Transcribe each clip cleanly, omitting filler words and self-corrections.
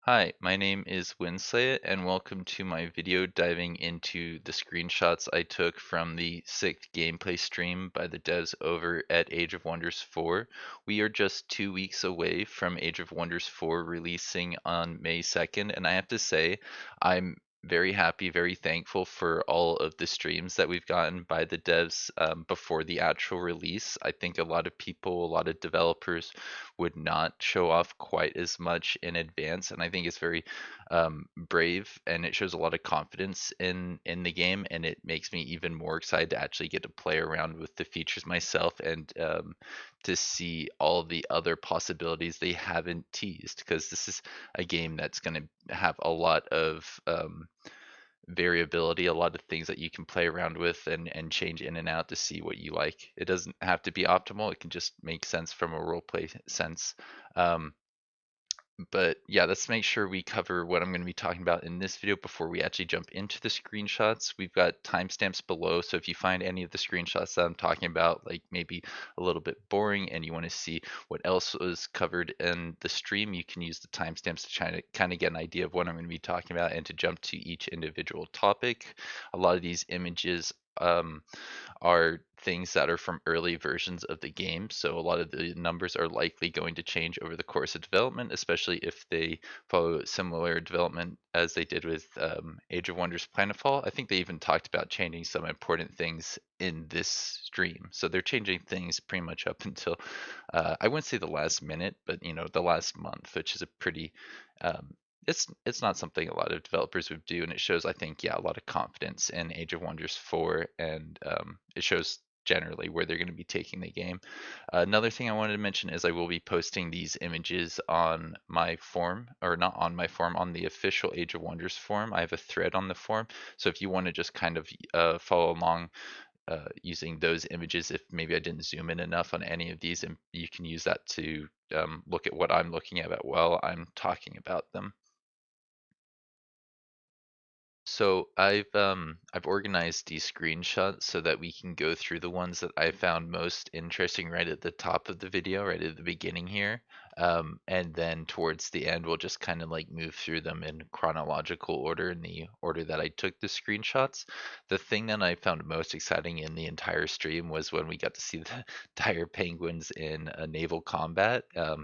Hi, my name is Winsley, and welcome to my video diving into the screenshots I took from the 6th gameplay stream by the devs over at Age of Wonders 4. We are just 2 weeks away from Age of Wonders 4 releasing on May 2nd, and I have to say, I'm very happy, very thankful for all of the streams that we've gotten by the devs before the actual release. I think a lot of people, a lot of developers would not show off quite as much in advance, and I think it's very brave, and it shows a lot of confidence in the game, and it makes me even more excited to actually get to play around with the features myself and to see all the other possibilities they haven't teased, because this is a game that's going to have a lot of variability, a lot of things that you can play around with and change in and out to see what you like. It doesn't have to be optimal. It can just make sense from a role play sense. Um, but yeah, let's make sure we cover what I'm going to be talking about in this video before we actually jump into the screenshots. We've got timestamps below, so if you find any of the screenshots that I'm talking about, like maybe a little bit boring and you want to see what else was covered in the stream, you can use the timestamps to try to kind of get an idea of what I'm going to be talking about and to jump to each individual topic. A lot of these images are things that are from early versions of the game. So a lot of the numbers are likely going to change over the course of development, especially if they follow similar development as they did with Age of Wonders Planetfall. I think they even talked about changing some important things in this stream. So they're changing things pretty much up until, I wouldn't say the last minute, but the last month, which is a pretty um, it's not something a lot of developers would do, and it shows, I think, yeah, a lot of confidence in Age of Wonders 4, and it shows generally where they're going to be taking the game. Another thing I wanted to mention is I will be posting these images on my forum, or not on my forum, on the official Age of Wonders forum. I have a thread on the forum, so if you want to just kind of follow along using those images, if maybe I didn't zoom in enough on any of these, and you can use that to look at what I'm looking at while I'm talking about them. So I've organized these screenshots so that we can go through the ones that I found most interesting right at the top of the video, right at the beginning here. And then towards the end, we'll just kind of like move through them in chronological order, in the order that I took the screenshots. The thing that I found most exciting in the entire stream was when we got to see the dire penguins in a naval combat.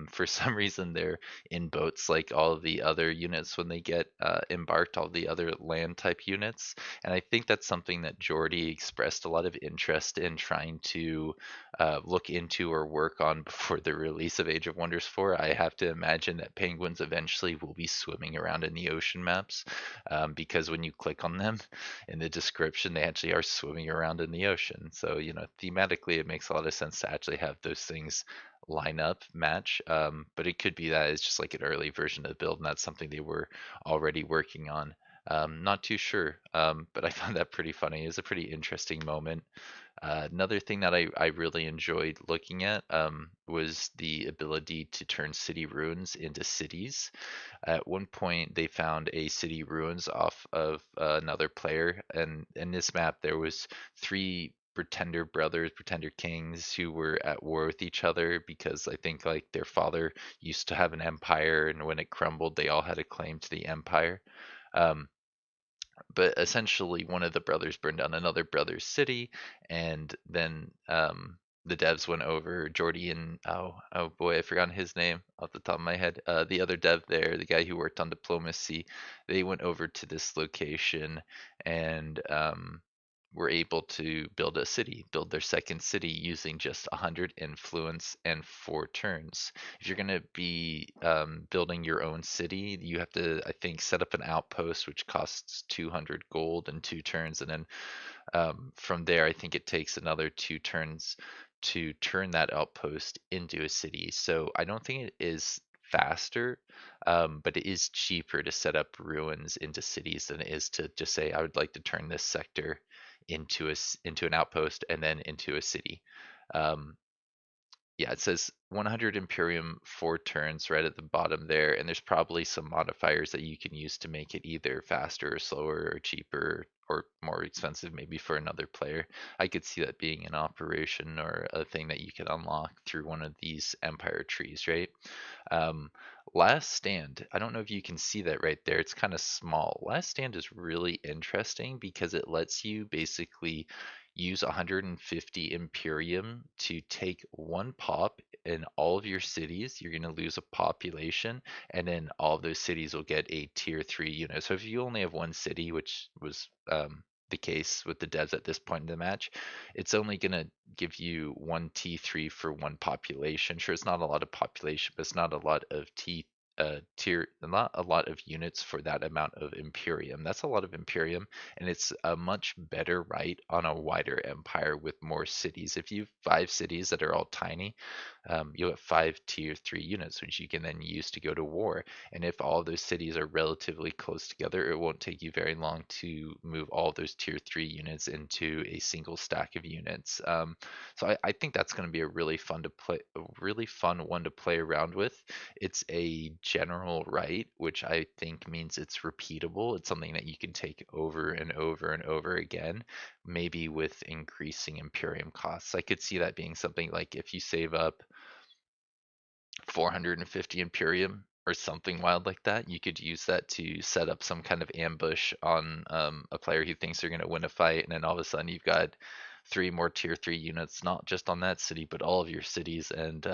For some reason, they're in boats like all of the other units when they get embarked, all the other land type units. And I think that's something that Jordy expressed a lot of interest in trying to look into or work on before the release of Age of Wonders 4. I have to imagine that penguins eventually will be swimming around in the ocean maps, because when you click on them in the description, they actually are swimming around in the ocean. So, thematically, it makes a lot of sense to actually have those things line up match. But it could be that it's just like an early version of the build, and that's something they were already working on. Not too sure, but I found that pretty funny. It was a pretty interesting moment. Another thing that I really enjoyed looking at was the ability to turn city ruins into cities. At one point, they found a city ruins off of another player, and in this map, there was three pretender brothers, pretender kings who were at war with each other because I think like their father used to have an empire, and when it crumbled, they all had a claim to the empire. Um, but essentially, one of the brothers burned down another brother's city, and then the devs went over. Jordy and oh boy, I forgot his name off the top of my head. The other dev there, the guy who worked on diplomacy, they went over to this location and were able to build a city, build their second city using just 100 influence and 4 turns. If you're going to be building your own city, you have to, I think, set up an outpost, which costs 200 gold and 2 turns. And then from there, I think it takes another 2 turns to turn that outpost into a city. So I don't think it is faster, but it is cheaper to set up ruins into cities than it is to just say, I would like to turn this sector into an outpost and then into a city. Um, yeah, it says 100 Imperium 4 turns right at the bottom there, and there's probably some modifiers that you can use to make it either faster or slower or cheaper or more expensive maybe for another player. I could see that being an operation or a thing that you could unlock through one of these Empire trees, right? Um, Last Stand, I don't know if you can see that right there. It's kind of small. Last Stand is really interesting because it lets you basically use 150 Imperium to take one pop in all of your cities. You're going to lose a population, and then all of those cities will get a tier 3 unit. So if you only have one city, which was the case with the devs at this point in the match, it's only going to give you one T3 for one population. Sure, it's not a lot of population, but it's not a lot of not a lot of units for that amount of Imperium. That's a lot of Imperium, and it's a much better right on a wider empire with more cities. If you have 5 cities that are all tiny, you'll have 5 tier 3 units, which you can then use to go to war. And if all those cities are relatively close together, it won't take you very long to move all those tier 3 units into a single stack of units. So I think that's going to be a really fun to play, a really fun one to play around with. It's a general right, which I think means it's repeatable. It's something that you can take over and over and over again, maybe with increasing Imperium costs. I could see that being something like if you save up 450 Imperium or something wild like that, you could use that to set up some kind of ambush on a player who thinks they're going to win a fight, and then all of a sudden you've got 3 more tier 3 units, not just on that city, but all of your cities, and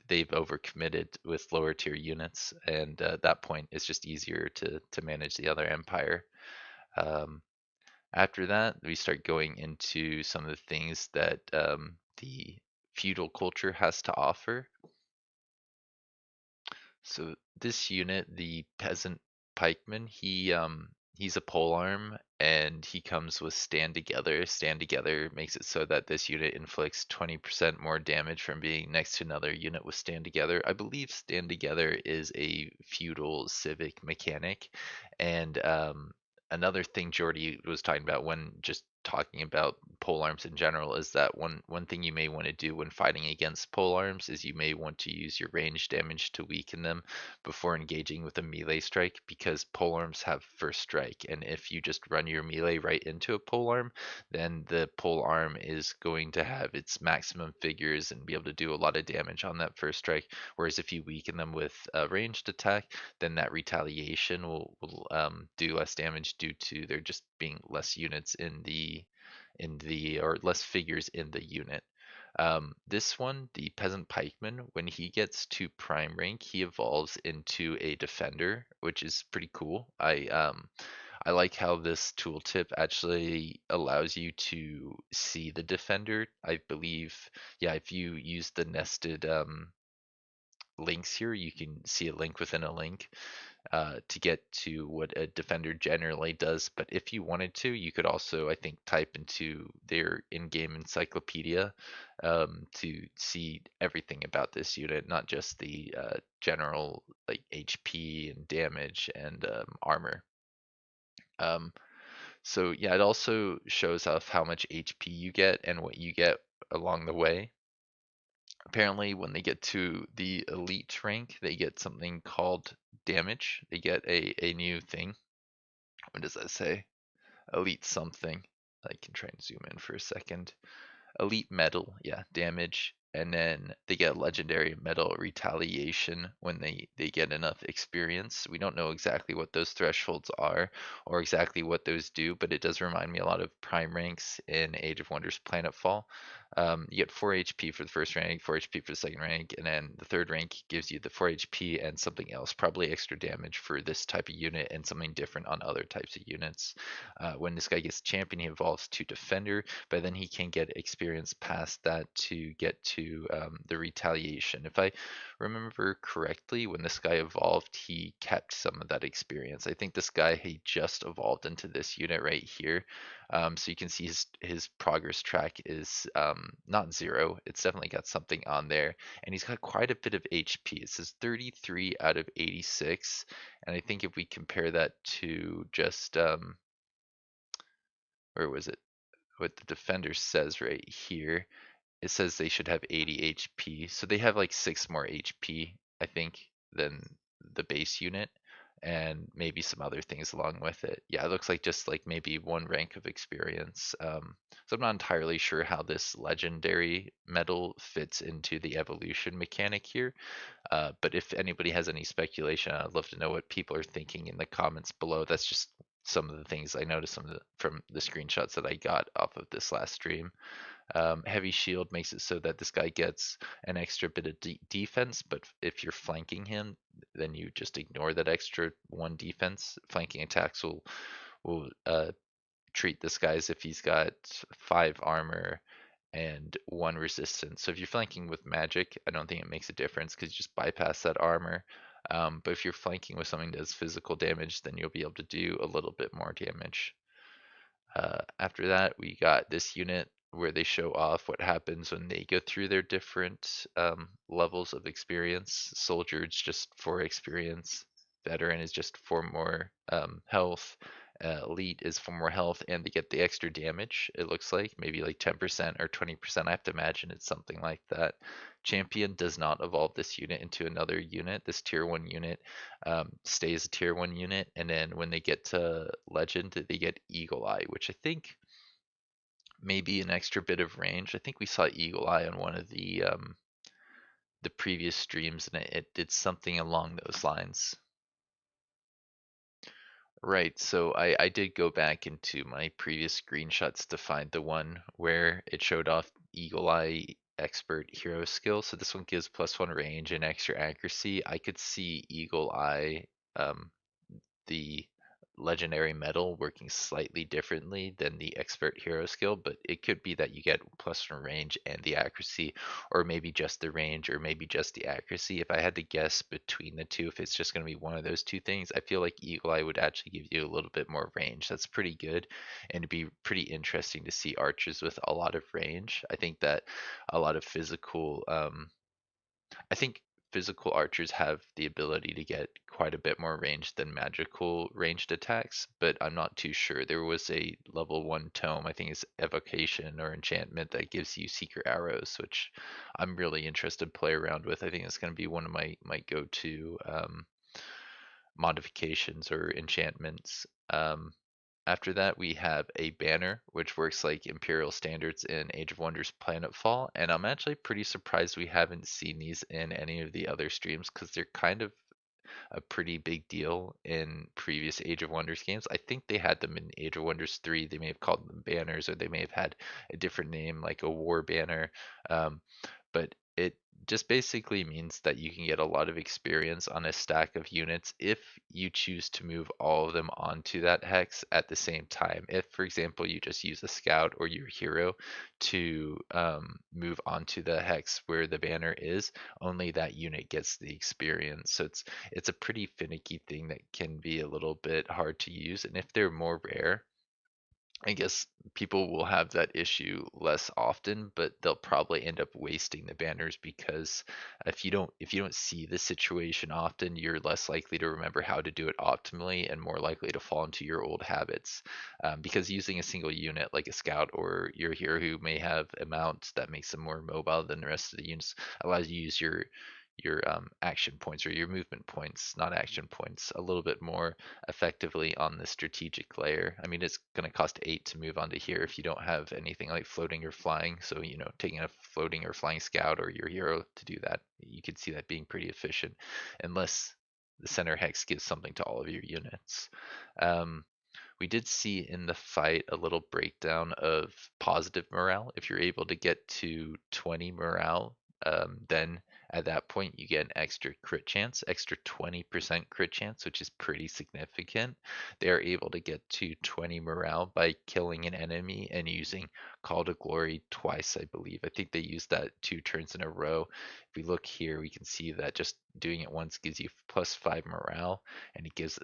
they've overcommitted with lower tier units, and at that point it's just easier to manage the other empire. Um, After that, we start going into some of the things that the feudal culture has to offer. So this unit, the peasant pikeman, he's a polearm and he comes with stand together. Stand together makes it so that this unit inflicts 20% more damage from being next to another unit with stand together. I believe stand together is a feudal civic mechanic. And another thing Jordy was talking about when just talking about pole arms in general is that one thing you may want to do when fighting against pole arms is you may want to use your range damage to weaken them before engaging with a melee strike, because pole arms have first strike, and if you just run your melee right into a pole arm, then the pole arm is going to have its maximum figures and be able to do a lot of damage on that first strike. Whereas if you weaken them with a ranged attack, then that retaliation will do less damage due to there just being less units in the or less figures in the unit. This one, the Peasant Pikeman, when he gets to prime rank, he evolves into a defender, which is pretty cool. I like how this tooltip actually allows you to see the defender. I believe, yeah, if you use the nested links here, you can see a link within a link to get to what a defender generally does. But if you wanted to, you could also, I think, type into their in-game encyclopedia to see everything about this unit, not just the general like HP and damage and armor. Um, so yeah, it also shows off how much HP you get and what you get along the way. Apparently, when they get to the elite rank, they get something called damage. They get a new thing. What does that say? Elite something. I can try and zoom in for a second. Elite metal, yeah, damage, and then they get legendary metal retaliation when they get enough experience. We don't know exactly what those thresholds are or exactly what those do, but it does remind me a lot of prime ranks in Age of Wonders Planetfall. You get 4 HP for the first rank, 4 HP for the second rank, and then the third rank gives you the 4 HP and something else, probably extra damage for this type of unit and something different on other types of units. When this guy gets champion, he evolves to defender, but then he can get experience past that to get to the retaliation. If I remember correctly, when this guy evolved, he kept some of that experience. I think this guy, he just evolved into this unit right here. So you can see his progress track is not 0. It's definitely got something on there, and he's got quite a bit of HP. It says 33 out of 86, and I think if we compare that to just where was it? What the defender says right here. it says they should have 80 HP, so they have like 6 more HP, I think, than the base unit, and maybe some other things along with it. Yeah, it looks like just like maybe one rank of experience. So I'm not entirely sure how this legendary medal fits into the evolution mechanic here. But if anybody has any speculation, I'd love to know what people are thinking in the comments below. That's just some of the things I noticed from the screenshots that I got off of this last stream. Heavy shield makes it so that this guy gets an extra bit of defense, but if you're flanking him, then you just ignore that extra one defense. Flanking attacks will treat this guy as if he's got 5 armor and 1 resistance. So if you're flanking with magic, I don't think it makes a difference because you just bypass that armor. But if you're flanking with something that does physical damage, then you'll be able to do a little bit more damage. After that, we got this unit where they show off what happens when they go through their different levels of experience. Soldier is just for experience. Veteran is just for more health. Elite is for more health, and they get the extra damage. It looks like maybe like 10% or 20%. I have to imagine it's something like that. Champion does not evolve this unit into another unit. This tier 1 unit stays a tier 1 unit, and then when they get to legend, they get Eagle Eye, which I think maybe an extra bit of range. I think we saw Eagle Eye on one of the previous streams, and it did something along those lines. Right, so I did go back into my previous screenshots to find the one where it showed off Eagle Eye Expert Hero skill. So this one gives +1 range and extra accuracy. I could see Eagle Eye, the legendary medal, working slightly differently than the expert hero skill, but it could be that you get +1 range and the accuracy, or maybe just the range, or maybe just the accuracy. If I had to guess between the two, if it's just going to be one of those two things, I feel like Eagle Eye would actually give you a little bit more range. That's pretty good, and it'd be pretty interesting to see archers with a lot of range. I think that a lot of I think physical archers have the ability to get quite a bit more range than magical ranged attacks, but I'm not too sure. There was a level 1 tome, I think it's evocation or enchantment, that gives you secret arrows, which I'm really interested to play around with. I think it's going to be one of my go-to modifications or enchantments. After that, we have a banner, which works like Imperial standards in Age of Wonders Planetfall, and I'm actually pretty surprised we haven't seen these in any of the other streams because they're kind of a pretty big deal in previous Age of Wonders games. I think they had them in Age of Wonders 3. They may have called them banners, or they may have had a different name like a war banner. But it just basically means that you can get a lot of experience on a stack of units if you choose to move all of them onto that hex at the same time. If, for example, you just use a scout or your hero to move onto the hex where the banner is, only that unit gets the experience. So it's a pretty finicky thing that can be a little bit hard to use. And if they're more rare, I guess people will have that issue less often, but they'll probably end up wasting the banners because if you don't see the situation often, you're less likely to remember how to do it optimally and more likely to fall into your old habits. Because using a single unit like a scout or your hero who may have a mount that makes them more mobile than the rest of the units allows you to use your action points or your movement points, not action points, a little bit more effectively on the strategic layer. I mean, it's going to cost 8 to move onto here if you don't have anything like floating or flying. So, taking a floating or flying scout or your hero to do that, you could see that being pretty efficient, unless the center hex gives something to all of your units. We did see in the fight a little breakdown of positive morale. If you're able to get to 20 morale, then at that point you get an extra crit chance, extra 20% crit chance, which is pretty significant. They are able to get to 20 morale by killing an enemy and using Call to Glory twice, I believe. I think they used that 2 turns in a row. If we look here, we can see that just doing it once gives you +5 morale, and it gives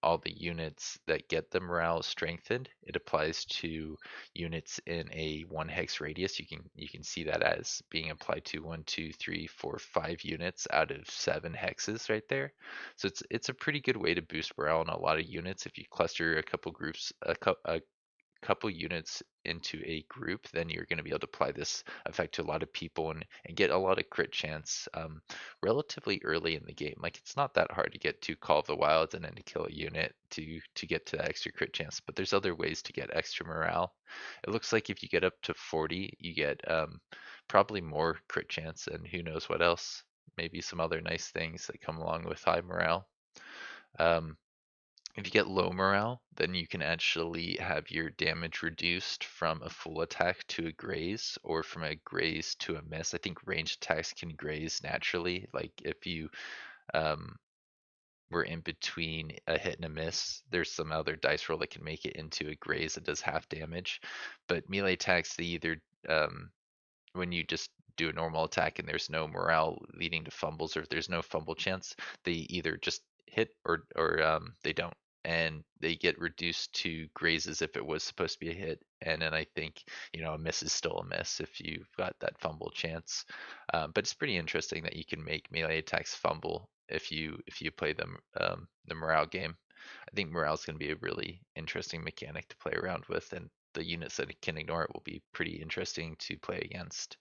all the units that get the morale strengthened. It applies to units in a 1 hex radius. You can see that as being applied to 1, 2, 3, 4, 5 units out of 7 hexes right there. So it's a pretty good way to boost morale on a lot of units if you cluster a couple groups, a couple units into a group, then you're going to be able to apply this effect to a lot of people and get a lot of crit chance relatively early in the game. Like it's not that hard to get to Call of the Wilds and then to kill a unit to get to that extra crit chance, but there's other ways to get extra morale. It looks like if you get up to 40, you get probably more crit chance and who knows what else. Maybe some other nice things that come along with high morale. Um, if you get low morale, then you can actually have your damage reduced from a full attack to a graze, or from a graze to a miss. I think ranged attacks can graze naturally. Like if you um, were in between a hit and a miss, there's some other dice roll that can make it into a graze that does half damage. But melee attacks, they either um, when you just do a normal attack and there's no morale leading to fumbles, or if there's no fumble chance, they either just hit or they don't, and they get reduced to grazes if it was supposed to be a hit. And then I think a miss is still a miss if you've got that fumble chance. But it's pretty interesting that you can make melee attacks fumble if you play them the morale game. I think morale is going to be a really interesting mechanic to play around with, and the units that can ignore it will be pretty interesting to play against.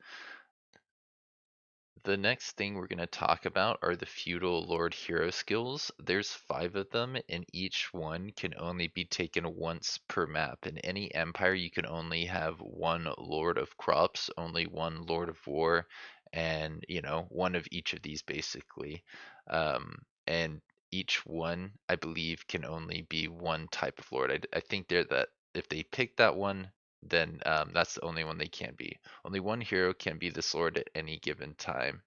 The next thing we're going to talk about are the Feudal Lord Hero skills. There's 5 of them, and each one can only be taken once per map. In any empire, you can only have one Lord of Crops, only one Lord of War, and one of each of these basically. And each one, I believe, can only be one type of Lord. I think that if they pick that one, then that's the only one they can be. Only one hero can be the sword at any given time.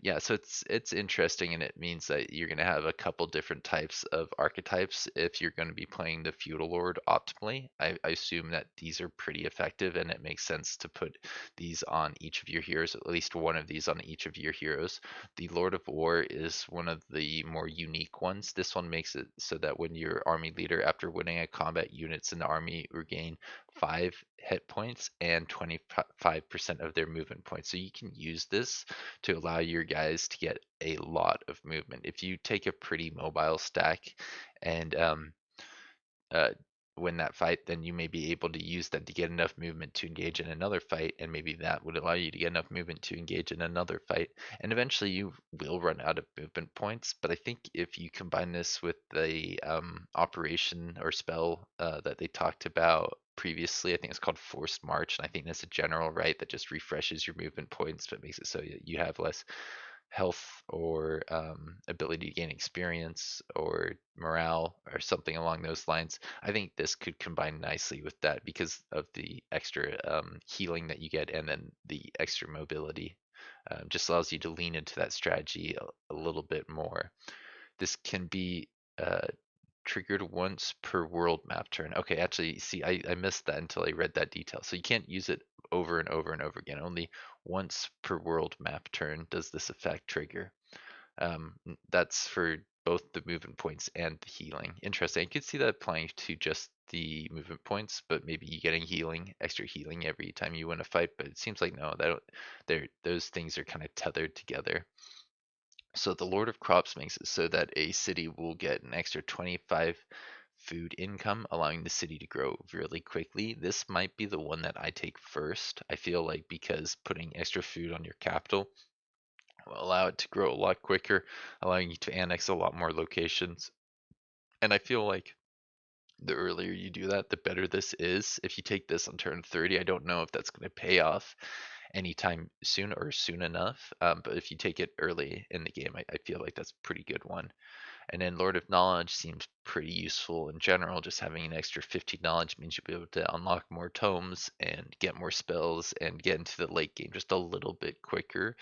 Yeah, so it's interesting, and it means that you're going to have a couple different types of archetypes if you're going to be playing the Feudal Lord optimally. I assume that these are pretty effective, and it makes sense to put these on each of your heroes, at least one of these on each of your heroes. The Lord of War is one of the more unique ones. This one makes it so that when your army leader, after winning a combat, units in the army regain 5 hit points and 25% of their movement points. So you can use this to allow your guys to get a lot of movement. If you take a pretty mobile stack and uh, win that fight, then you may be able to use that to get enough movement to engage in another fight, and maybe that would allow you to get enough movement to engage in another fight. And eventually you will run out of movement points, but I think if you combine this with the operation or spell that they talked about previously, I think it's called Forced March, and I think that's a general right that just refreshes your movement points, but makes it so you have less health or ability to gain experience or morale or something along those lines. I think this could combine nicely with that because of the extra healing that you get, and then the extra mobility. Just allows you to lean into that strategy a little bit more. This can be triggered once per world map turn. Okay, actually, see, I missed that until I read that detail. So you can't use it over and over and over again. Only once per world map turn does this effect trigger. That's for both the movement points and the healing. Interesting. I could see that applying to just the movement points, but maybe you getting extra healing every time you win a fight. But it seems like no, those things are kind of tethered together. So the Lord of Crops makes it so that a city will get an extra 25 food income, allowing the city to grow really quickly. This might be the one that I take first. I feel like because putting extra food on your capital will allow it to grow a lot quicker, allowing you to annex a lot more locations. And I feel like the earlier you do that, the better this is. If you take this on turn 30, I don't know if that's going to pay off anytime soon or soon enough. But if you take it early in the game, I feel like that's a pretty good one. And then Lord of Knowledge seems pretty useful in general. Just having an extra 50 knowledge means you'll be able to unlock more tomes and get more spells and get into the late game just a little bit quicker,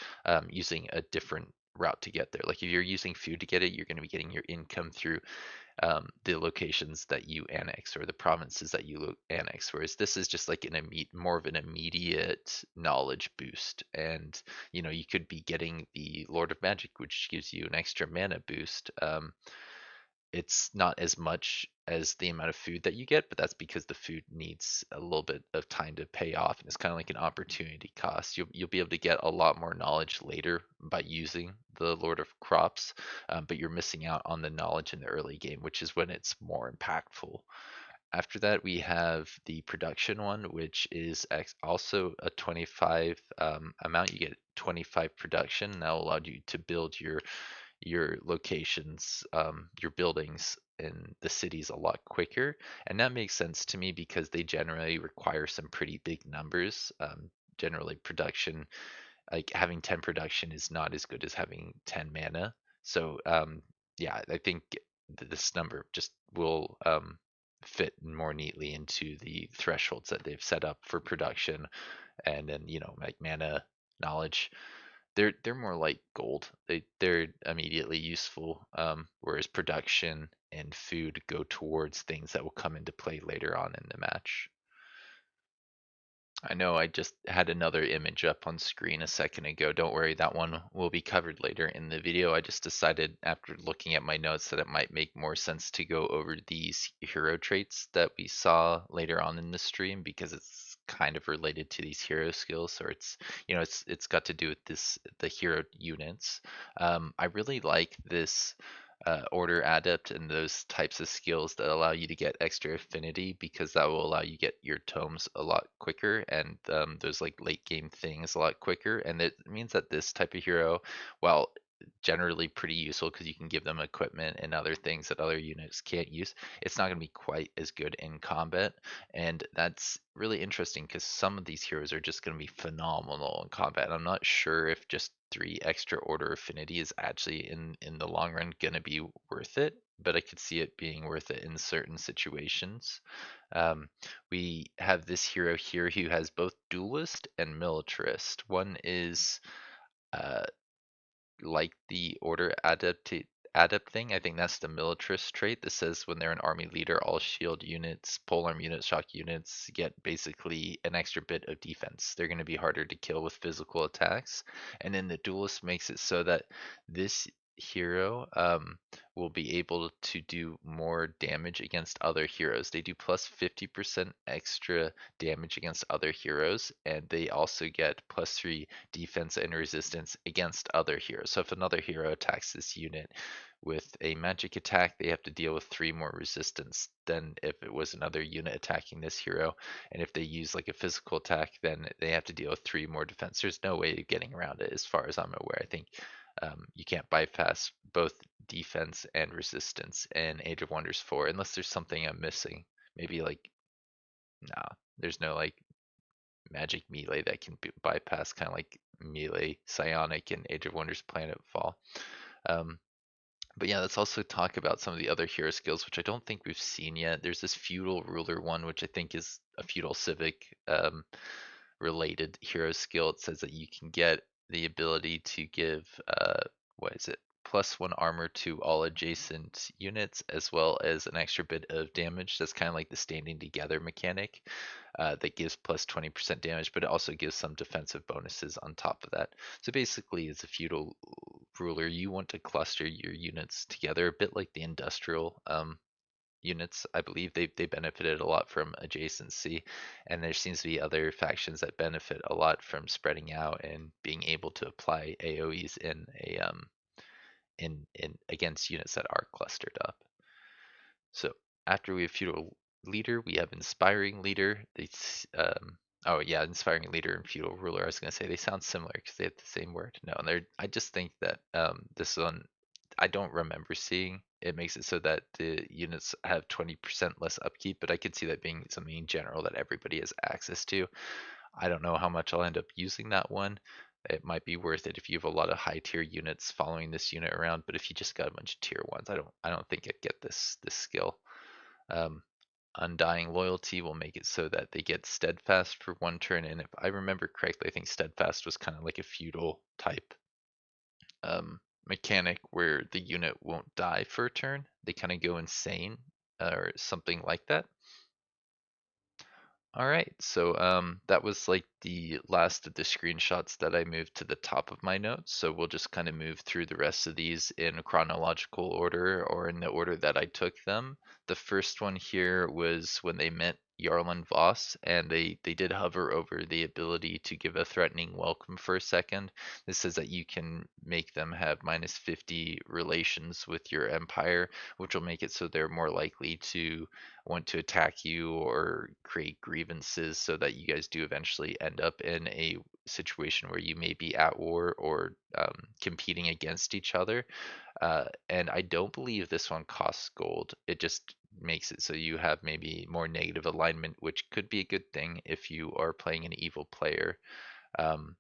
using a different route to get there. Like if you're using food to get it, you're going to be getting your income through the locations that you annex or the provinces that you annex, whereas this is just like more of an immediate knowledge boost. And you could be getting the Lord of Magic, which gives you an extra mana boost. It's not as much as the amount of food that you get, but that's because the food needs a little bit of time to pay off, and it's kind of like an opportunity cost. You'll be able to get a lot more knowledge later by using the Lord of Crops, but you're missing out on the knowledge in the early game, which is when it's more impactful. After that, we have the production one, which is also a 25 amount. You get 25 production, and that will allow you to build your locations, your buildings in the cities a lot quicker. And that makes sense to me because they generally require some pretty big numbers. Generally, production, like having 10 production, is not as good as having 10 mana. So, yeah, I think this number just will fit more neatly into the thresholds that they've set up for production. And then, like mana, knowledge, they're more like gold. They're immediately useful, whereas production and food go towards things that will come into play later on in the match. I know I just had another image up on screen a second ago. Don't worry, that one will be covered later in the video. I just decided after looking at my notes that it might make more sense to go over these hero traits that we saw later on in the stream because it's kind of related to these hero skills, or it's got to do with the hero units. I really like this order adept and those types of skills that allow you to get extra affinity, because that will allow you get your tomes a lot quicker, and those like late game things a lot quicker. And it means that this type of hero, while generally pretty useful because you can give them equipment and other things that other units can't use, it's not going to be quite as good in combat. And that's really interesting because some of these heroes are just going to be phenomenal in combat. And I'm not sure if just 3 extra order affinity is actually in the long run going to be worth it, but I could see it being worth it in certain situations. Um, we have this hero here who has both Duelist and Militarist. One is uh, like the order adept thing. I think that's the militarist trait that says when they're an army leader, all shield units, polearm units, shock units get basically an extra bit of defense. They're going to be harder to kill with physical attacks. And then the duelist makes it so that this hero will be able to do more damage against other heroes. They do plus 50% extra damage against other heroes, and they also get +3 defense and resistance against other heroes. So if another hero attacks this unit with a magic attack, they have to deal with 3 more resistance than if it was another unit attacking this hero. And if they use like a physical attack, then they have to deal with 3 more defense. There's no way of getting around it as far as I'm aware. I think you can't bypass both defense and resistance in Age of Wonders 4 unless there's something I'm missing. Maybe like, nah, there's no like magic melee that can bypass kind of like melee psionic in Age of Wonders Planetfall. Um, but yeah, let's also talk about some of the other hero skills, which I don't think we've seen yet. There's this feudal ruler one, which I think is a feudal civic related hero skill. It says that you can get the ability to give what is it? +1 armor to all adjacent units, as well as an extra bit of damage. That's kind of like the standing together mechanic that gives +20% damage, but it also gives some defensive bonuses on top of that. So basically, as a feudal ruler, you want to cluster your units together, a bit like the industrial units. I believe they benefited a lot from adjacency, and there seems to be other factions that benefit a lot from spreading out and being able to apply AoEs in a in against units that are clustered up. So after we have feudal leader, we have inspiring leader. Oh yeah, inspiring leader and feudal ruler. I was gonna say they sound similar because they have the same word. No, and they're. I just think that this one I don't remember seeing. It makes it so that the units have 20% less upkeep, but I could see that being something in general that everybody has access to. I don't know how much I'll end up using that one. It might be worth it if you have a lot of high tier units following this unit around, but if you just got a bunch of tier ones, I don't think I'd get this skill. Um, Undying loyalty will make it so that they get steadfast for 1 turn, and if I remember correctly, I think steadfast was kind of like a feudal type mechanic where the unit won't die for a turn. They kind of go insane or something like that. All right, so that was like the last of the screenshots that I moved to the top of my notes. So we'll just kind of move through the rest of these in chronological order or in the order that I took them. The first one here was when they met Jarl and Voss, and they did hover over the ability to give a threatening welcome for a second. This says that you can make them have -50 relations with your empire, which will make it so they're more likely to want to attack you or create grievances, so that you guys do eventually end up in a situation where you may be at war or competing against each other. And I don't believe this one costs gold. It just makes it so you have maybe more negative alignment, which could be a good thing if you are playing an evil player. Um,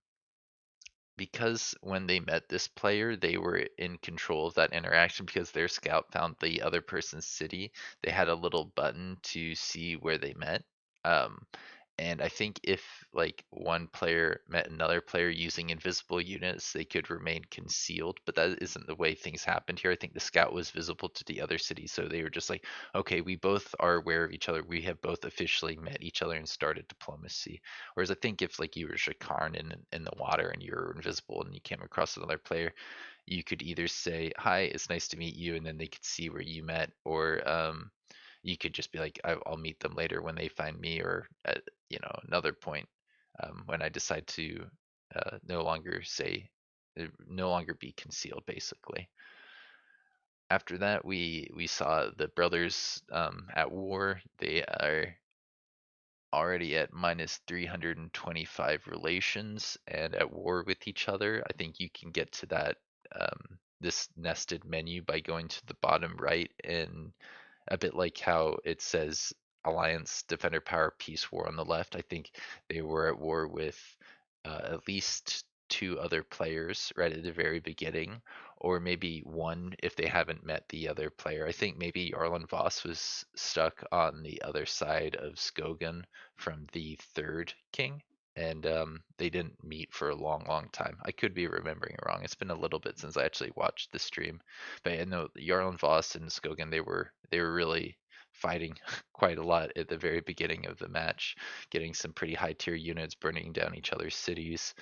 because when they met this player, they were in control of that interaction because their scout found the other person's city. They had a little button to see where they met. Um, and I think if like one player met another player using invisible units, they could remain concealed, but that isn't the way things happened here. I think the scout was visible to the other city, so they were just like, okay, we both are aware of each other. We have both officially met each other and started diplomacy. Whereas I think if like you were Shakarn in the water and you're invisible and you came across another player, you could either say, "Hi, it's nice to meet you," and then they could see where you met, or you could just be like, "I'll meet them later when they find me," or at another point when I decide to no longer say, no longer be concealed, basically. After that, we saw the brothers at war. They are already at -325 relations and at war with each other. I think you can get to that this nested menu by going to the bottom right, and a bit like how it says Alliance, Defender, Power, Peace, War on the left. I think they were at war with at least two other players right at the very beginning, or maybe one if they haven't met the other player. I think maybe Jarlan Voss was stuck on the other side of Skogan from the third king, and they didn't meet for a long, long time. I could be remembering it wrong. It's been a little bit since I actually watched the stream, but I know Jarlan Voss and Skogan, they were really fighting quite a lot at the very beginning of the match, getting some pretty high tier units, burning down each other's cities.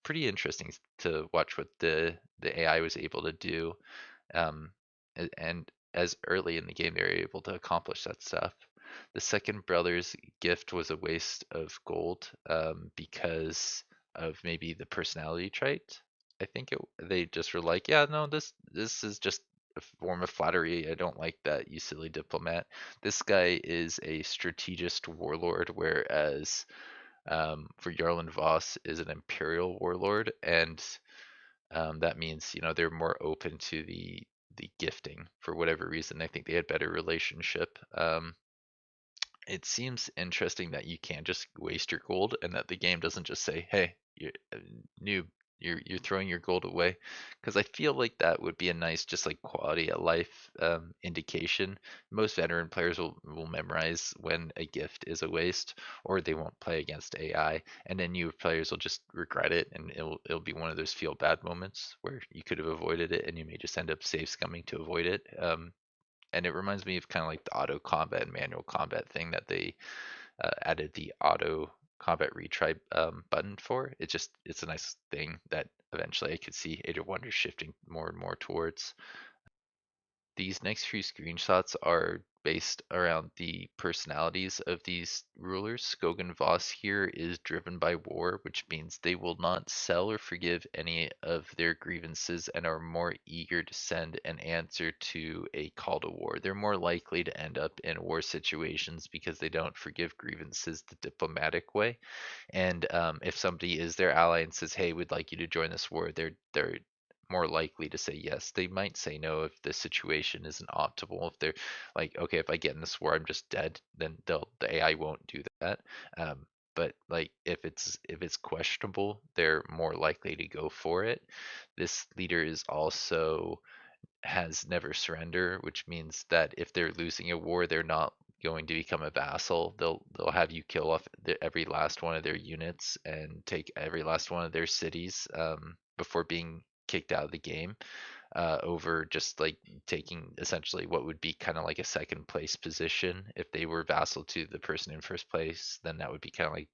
Pretty interesting to watch what the AI was able to do, um, and as early in the game they were able to accomplish that stuff. The second brother's gift was a waste of gold because of maybe the personality trait. I think they just were like, yeah, no, this is just a form of flattery. I don't like that, you silly diplomat. This guy is a strategist warlord, whereas for Jarlan Voss is an imperial warlord, and that means they're more open to the gifting for whatever reason. I think they had better relationship. It seems interesting that you can't just waste your gold, and that the game doesn't just say, "Hey, you noob, you're throwing your gold away," because I feel like that would be a nice, just like quality of life indication. Most veteran players will memorize when a gift is a waste, or they won't play against AI, and then new players will just regret it, and it'll be one of those feel bad moments where you could have avoided it, and you may just end up save scumming to avoid it. And it reminds me of kind of like the auto combat and manual combat thing that they added the auto combat retry button for. It's a nice thing that eventually I could see Age of Wonders shifting more and more towards. These next few screenshots are based around the personalities of these rulers. Skogan Voss here is driven by war, which means they will not sell or forgive any of their grievances and are more eager to send an answer to a call to war. They're more likely to end up in war situations because they don't forgive grievances the diplomatic way. And if somebody is their ally and says, "Hey, we'd like you to join this war," they're more likely to say yes. They might say no if the situation isn't optimal. If they're like, okay, if I get in this war, I'm just dead, then the AI won't do that. But like if it's questionable, they're more likely to go for it. This leader is also has never surrender, which means that if they're losing a war, they're not going to become a vassal. They'll have you kill off every last one of their units and take every last one of their cities before being kicked out of the game, over just like taking essentially what would be kind of like a second place position. If they were vassal to the person in first place, then that would be kind of like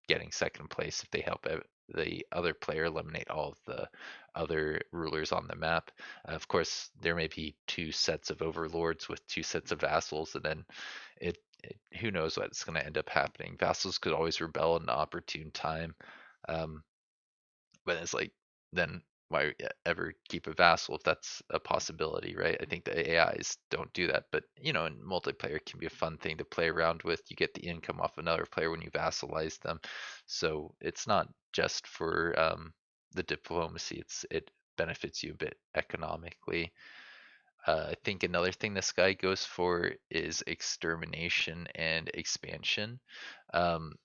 getting second place if they help the other player eliminate all of the other rulers on the map. Of course, there may be two sets of overlords with two sets of vassals, and then who knows what's going to end up happening. Vassals could always rebel at an opportune time. Um, but it's like, then why ever keep a vassal if that's a possibility, right? I think the AIs don't do that, but in multiplayer it can be a fun thing to play around with. You get the income off another player when you vassalize them, so it's not just for the diplomacy. It benefits you a bit economically. I think another thing this guy goes for is extermination and expansion.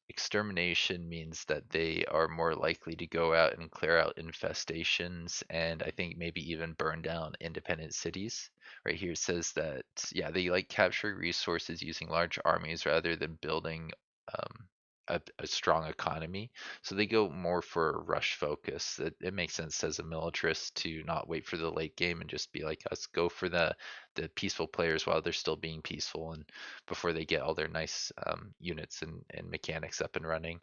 Extermination means that they are more likely to go out and clear out infestations, and I think maybe even burn down independent cities. Right here it says that, yeah, they like capturing resources using large armies rather than building a strong economy. So they go more for a rush focus. It makes sense as a militarist to not wait for the late game and just be like us, go for the peaceful players while they're still being peaceful and before they get all their nice units and mechanics up and running.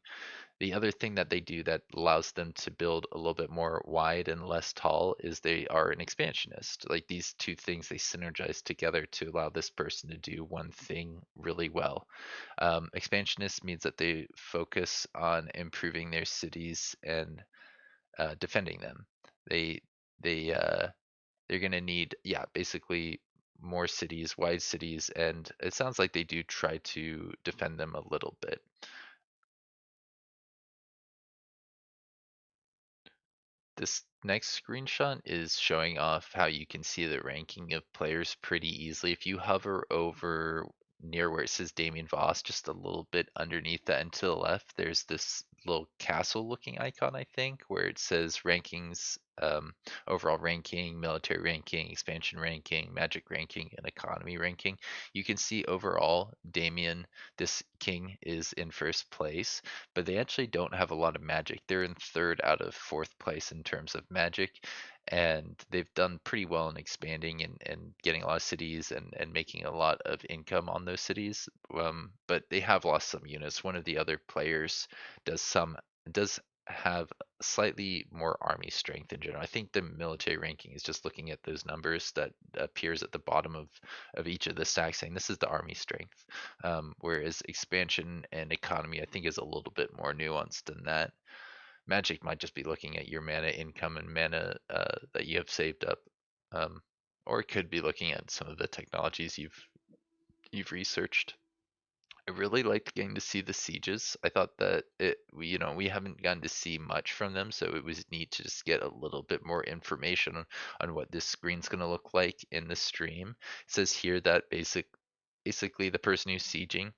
The other thing that they do that allows them to build a little bit more wide and less tall is they are an expansionist. Like these two things, they synergize together to allow this person to do one thing really well. Expansionist means that they focus on improving their cities and defending them. They they they're gonna need, yeah, basically more cities, wide cities, and it sounds like they do try to defend them a little bit. This next screenshot is showing off how you can see the ranking of players pretty easily. If you hover over near where it says Damien Voss, just a little bit underneath that and to the left, there's this little castle looking icon, I think, where it says rankings, overall ranking, military ranking, expansion ranking, magic ranking, and economy ranking. You can see overall Damien, this king, is in first place, but they actually don't have a lot of magic. They're in third out of fourth place in terms of magic, and they've done pretty well in expanding and getting a lot of cities and making a lot of income on those cities. But they have lost some units. One of the other players does have slightly more army strength in general. I think the military ranking is just looking at those numbers that appears at the bottom of each of the stacks saying this is the army strength. Whereas expansion and economy, I think, is a little bit more nuanced than that. Magic might just be looking at your mana income and mana that you have saved up, um, or it could be looking at some of the technologies you've researched. I really liked getting to see the sieges. I thought that we haven't gotten to see much from them, so it was neat to just get a little bit more information on what this screen's going to look like in the stream. It says here that basically the person who's sieging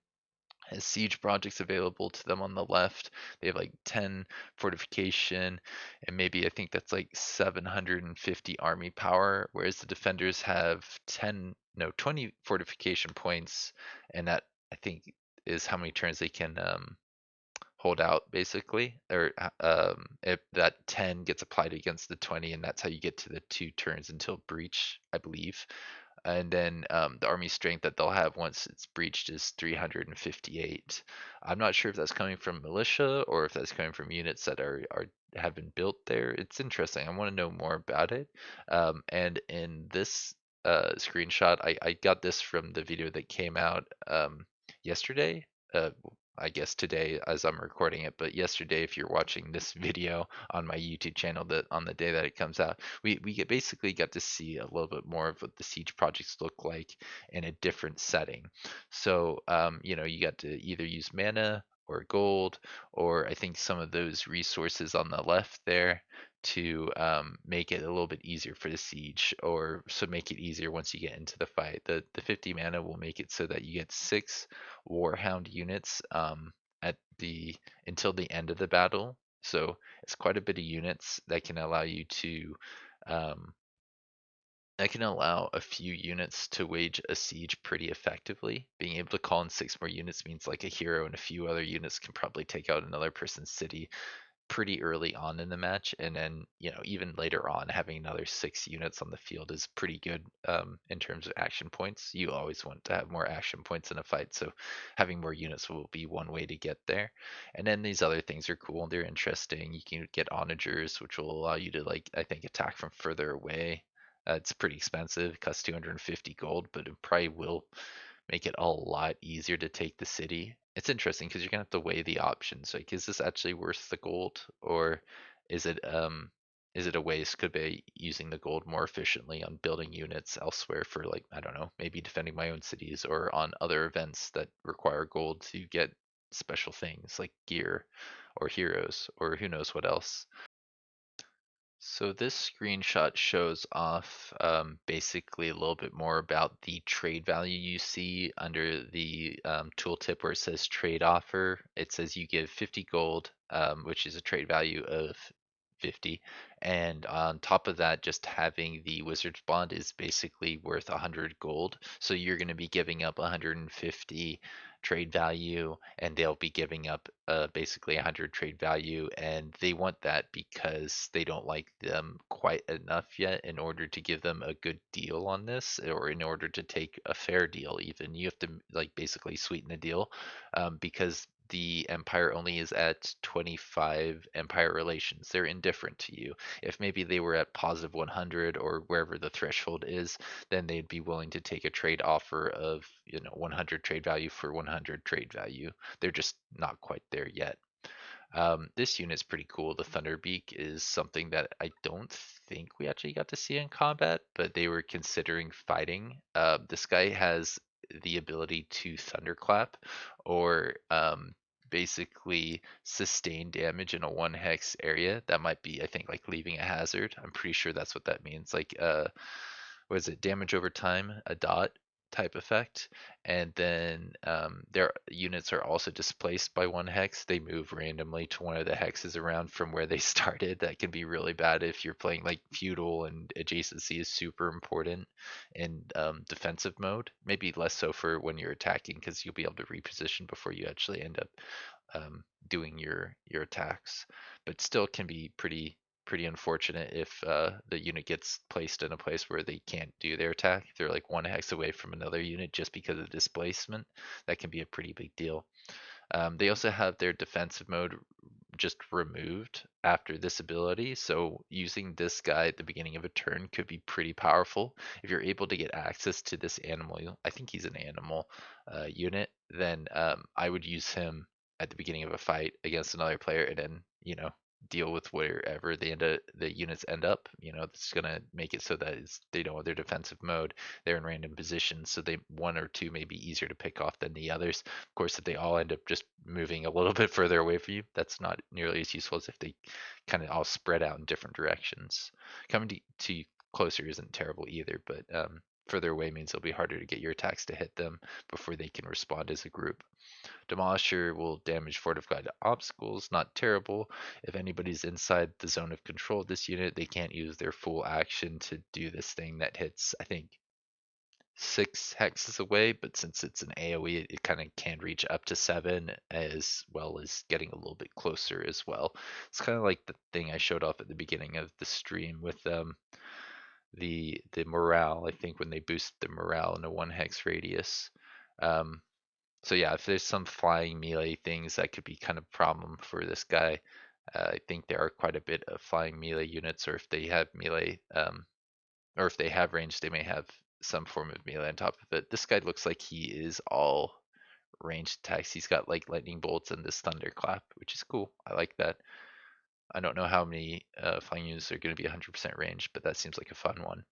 has siege projects available to them on the left. They have like 10 fortification and maybe I think that's like 750 army power, whereas the defenders have 20 fortification points, and that I think is how many turns they can hold out basically, or if that 10 gets applied against the 20, and that's how you get to the 2 turns until breach, I believe. And then the army strength that they'll have once it's breached is 358. I'm not sure if that's coming from militia or if that's coming from units that are have been built there. It's interesting. I want to know more about it. And in this screenshot, I got this from the video that came out yesterday. I guess today as I'm recording it, but yesterday if you're watching this video on my YouTube channel, that on the day that it comes out, basically got to see a little bit more of what the siege projects look like in a different setting. So you got to either use mana or gold, or I think some of those resources on the left there to make it a little bit easier for the siege, or so make it easier once you get into the fight. The 50 mana will make it so that you get 6 Warhound units at the until the end of the battle. So it's quite a bit of units that can allow you to um, that can allow a few units to wage a siege pretty effectively. Being able to call in 6 more units means like a hero and a few other units can probably take out another person's city pretty early on in the match, and then even later on having another 6 units on the field is pretty good in terms of action points. You always want to have more action points in a fight, so having more units will be one way to get there. And then these other things are cool, they're interesting. You can get onagers, which will allow you to, like, I think, attack from further away. It's pretty expensive, it costs 250 gold, but it probably will make it a lot easier to take the city. It's interesting because you're gonna have to weigh the options. Like, is this actually worth the gold, or is it um is it a waste? Could be using the gold more efficiently on building units elsewhere for, like, I don't know, maybe defending my own cities or on other events that require gold to get special things like gear or heroes or who knows what else. So this screenshot shows off basically a little bit more about the trade value you see under the tooltip where it says trade offer. It says you give 50 gold, which is a trade value of 50. And on top of that, just having the Wizard's Bond is basically worth 100 gold. So you're going to be giving up 150 trade value, and they'll be giving up basically 100 trade value, and they want that because they don't like them quite enough yet in order to give them a good deal on this, or in order to take a fair deal. Even you have to like basically sweeten the deal, because the empire only is at 25 empire relations. They're indifferent to you. If maybe they were at positive 100 or wherever the threshold is, then they'd be willing to take a trade offer of 100 trade value for 100 trade value. They're just not quite there yet. This unit's pretty cool. The Thunderbeak is something that I don't think we actually got to see in combat, but they were considering fighting. This guy has the ability to Thunderclap, or basically sustain damage in a one hex area. That might be, I think, like leaving a hazard. I'm pretty sure that's what that means. Like, what is it? Damage over time, a dot type effect. And then their units are also displaced by one hex. They move randomly to one of the hexes around from where they started. That can be really bad if you're playing like Feudal, and adjacency is super important in defensive mode. Maybe less so for when you're attacking, because you'll be able to reposition before you actually end up doing your attacks. But still can be pretty unfortunate if the unit gets placed in a place where they can't do their attack. If they're like one hex away from another unit just because of displacement, that can be a pretty big deal. They also have their defensive mode just removed after this ability, so using this guy at the beginning of a turn could be pretty powerful. If you're able to get access to this animal, I think he's an animal unit, then I would use him at the beginning of a fight against another player, and then deal with wherever the units end up. It's gonna make it so that they don't have their defensive mode. They're in random positions, so they one or two may be easier to pick off than the others. Of course, if they all end up just moving a little bit further away from you, that's not nearly as useful as if they kind of all spread out in different directions. Coming to you closer isn't terrible either, but further away means it'll be harder to get your attacks to hit them before they can respond as a group. Demolisher will damage fortified obstacles, not terrible. If anybody's inside the zone of control of this unit, they can't use their full action to do this thing that hits, I think, 6 hexes away, but since it's an AoE, it kind of can reach up to 7, as well as getting a little bit closer as well. It's kind of like the thing I showed off at the beginning of the stream with the morale. I think when they boost the morale in a 1 hex radius. Um, so yeah, if there's some flying melee things, that could be kind of a problem for this guy. I think there are quite a bit of flying melee units, or if they have melee, or if they have range, they may have some form of melee on top of it. This guy looks like he is all ranged attacks. He's got like lightning bolts and this thunderclap, which is cool. I like that. I don't know how many flying units are going to be 100% range, but that seems like a fun one.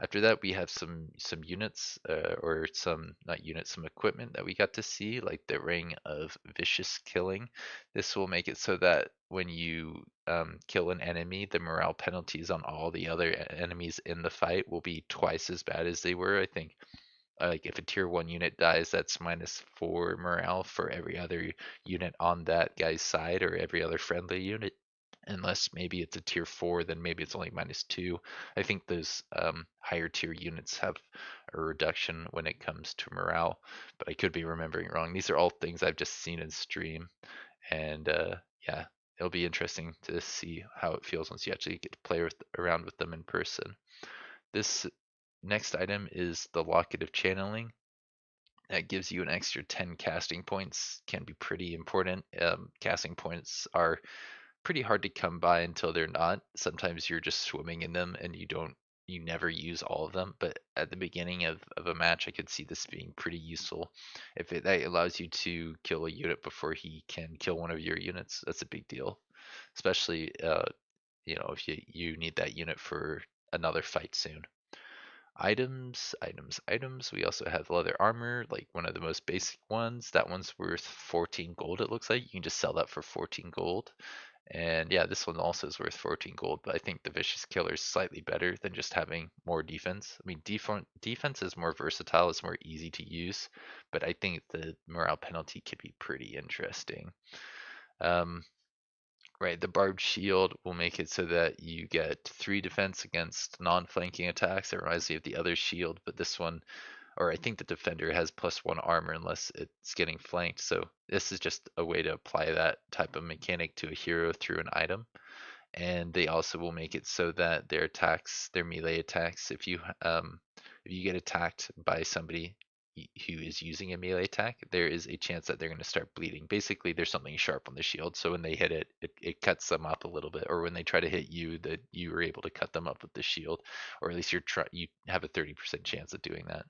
After that, we have some units, or some not units, some equipment that we got to see, like the Ring of Vicious Killing. This will make it so that when you kill an enemy, the morale penalties on all the other enemies in the fight will be twice as bad as they were. I think like if a tier 1 unit dies, that's -4 morale for every other unit on that guy's side, or every other friendly unit. Unless maybe it's a tier 4, then maybe it's only -2. I think those higher tier units have a reduction when it comes to morale, but I could be remembering wrong. These are all things I've just seen in stream, and yeah, it'll be interesting to see how it feels once you actually get to play around with them in person. This next item is the Locket of Channeling. That gives you an extra 10 casting points. Can be pretty important. Casting points are pretty hard to come by until they're not. Sometimes you're just swimming in them and you don't you never use all of them, but at the beginning of a match, I could see this being pretty useful. If that allows you to kill a unit before he can kill one of your units, that's a big deal. Especially, if you need that unit for another fight soon. Items, items, items. We also have leather armor, like one of the most basic ones. That one's worth 14 gold, it looks like. You can just sell that for 14 gold. And yeah, this one also is worth 14 gold, but I think the Vicious Killer is slightly better than just having more defense. I mean, defense is more versatile, it's more easy to use, but I think the morale penalty could be pretty interesting. Um, right, the Barbed Shield will make it so that you get 3 defense against non-flanking attacks. It reminds me of the other shield, but this one, or I think the defender has +1 armor unless it's getting flanked. So this is just a way to apply that type of mechanic to a hero through an item. And they also will make it so that their attacks, their melee attacks, if you get attacked by somebody who is using a melee attack, there is a chance that they're going to start bleeding. Basically, there's something sharp on the shield, so when they hit it, it cuts them up a little bit. Or when they try to hit you, that you are able to cut them up with the shield, or at least you have a 30% chance of doing that.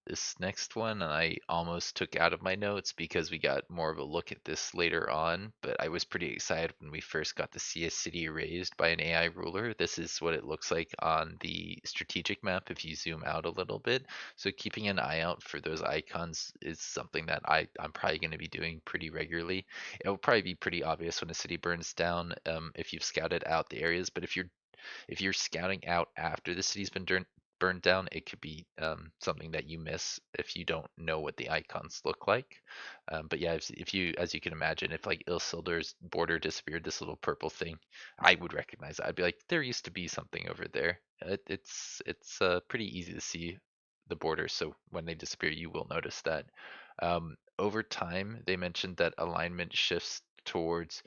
This next one I almost took out of my notes because we got more of a look at this later on, but I was pretty excited when we first got to see a city raised by an AI ruler. This is what it looks like on the strategic map if you zoom out a little bit. So keeping an eye out for those icons is something that I'm probably going to be doing pretty regularly. It will probably be pretty obvious when a city burns down if you've scouted out the areas, but if you're scouting out after the city's been burned down, it could be something that you miss if you don't know what the icons look like. But yeah, if you, as you can imagine, if like Ilsildur's border disappeared, this little purple thing, I would recognize it. I'd be like, there used to be something over there. It's pretty easy to see the border, so when they disappear, you will notice that. Over time, they mentioned that alignment shifts towards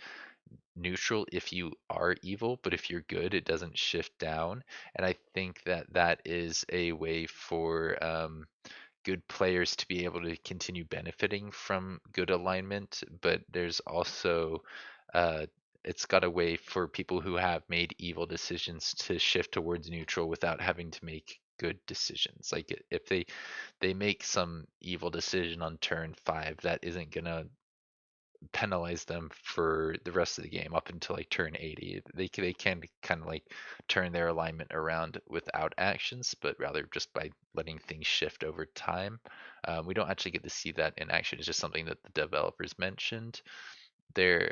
neutral if you are evil, but if you're good, it doesn't shift down. And I think that that is a way for good players to be able to continue benefiting from good alignment. But there's also uh, it's got a way for people who have made evil decisions to shift towards neutral without having to make good decisions. Like if they make some evil decision on turn 5 that isn't gonna penalize them for the rest of the game up until like turn 80. They can kind of like turn their alignment around without actions, but rather just by letting things shift over time. We don't actually get to see that in action. It's just something that the developers mentioned. They're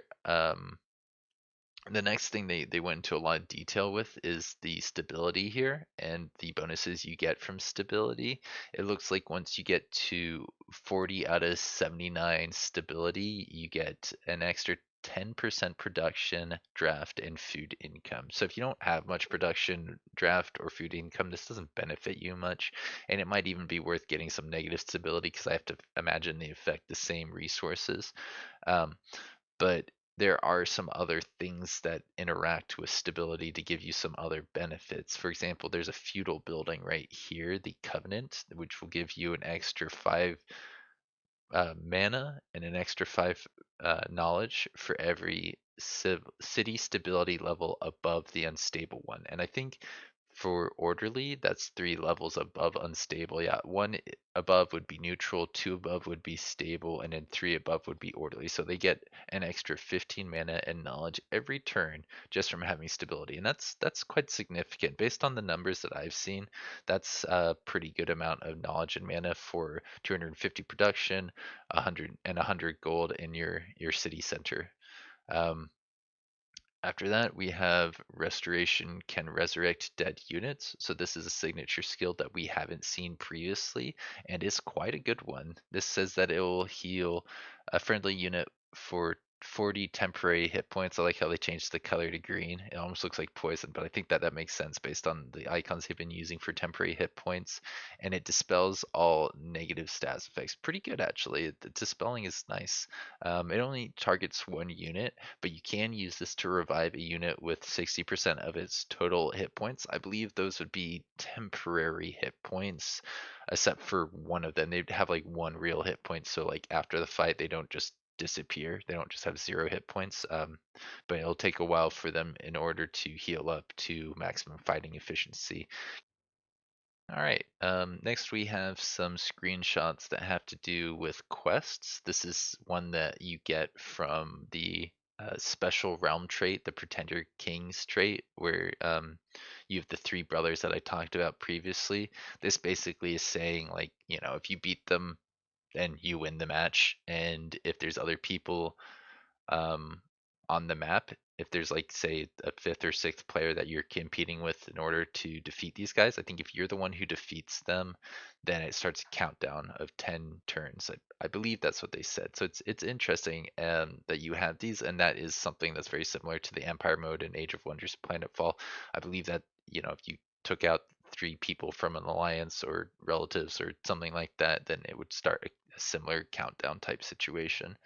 The next thing they went into a lot of detail with is the stability here and the bonuses you get from stability. It looks like once you get to 40 out of 79 stability, you get an extra 10% production, draft, and food income. So if you don't have much production, draft, or food income, this doesn't benefit you much. And it might even be worth getting some negative stability because I have to imagine they affect the same resources. Um, but there are some other things that interact with stability to give you some other benefits. For example, there's a feudal building right here, the Covenant, which will give you an extra 5 mana and an extra 5 knowledge for every city stability level above the unstable one. And I think for orderly, that's 3 levels above unstable. Yeah, 1 above would be neutral, 2 above would be stable, and then 3 above would be orderly. So they get an extra 15 mana and knowledge every turn just from having stability. And that's quite significant. Based on the numbers that I've seen, that's a pretty good amount of knowledge and mana for 250 production, 100 gold in your city center. Um, After that, we have Restoration can resurrect dead units. So this is a signature skill that we haven't seen previously and is quite a good one. This says that it will heal a friendly unit for 40 temporary hit points. I like how they changed the color to green. It almost looks like poison, but I think that that makes sense based on the icons they've been using for temporary hit points. And it dispels all negative stats effects. Pretty good, actually. The dispelling is nice. It only targets 1 unit, but you can use this to revive a unit with 60% of its total hit points. I believe those would be temporary hit points, except for one of them. They'd have like 1 real hit point, so like after the fight, they don't just disappear. They don't just have 0 hit points. But it'll take a while for them in order to heal up to maximum fighting efficiency. All right. Next, we have some screenshots that have to do with quests. This is one that you get from the special realm trait, the Pretender Kings trait, where you have the three brothers that I talked about previously. This basically is saying, like, if you beat them, then you win the match, and if there's other people um, on the map, if there's like say a fifth or sixth player that you're competing with in order to defeat these guys, I think if you're the one who defeats them, then it starts a countdown of 10 turns. I believe that's what they said. So it's interesting that you have these, and that is something that's very similar to the Empire mode in Age of Wonders Planetfall. I believe that if you took out three people from an alliance or relatives or something like that, then it would start a similar countdown type situation.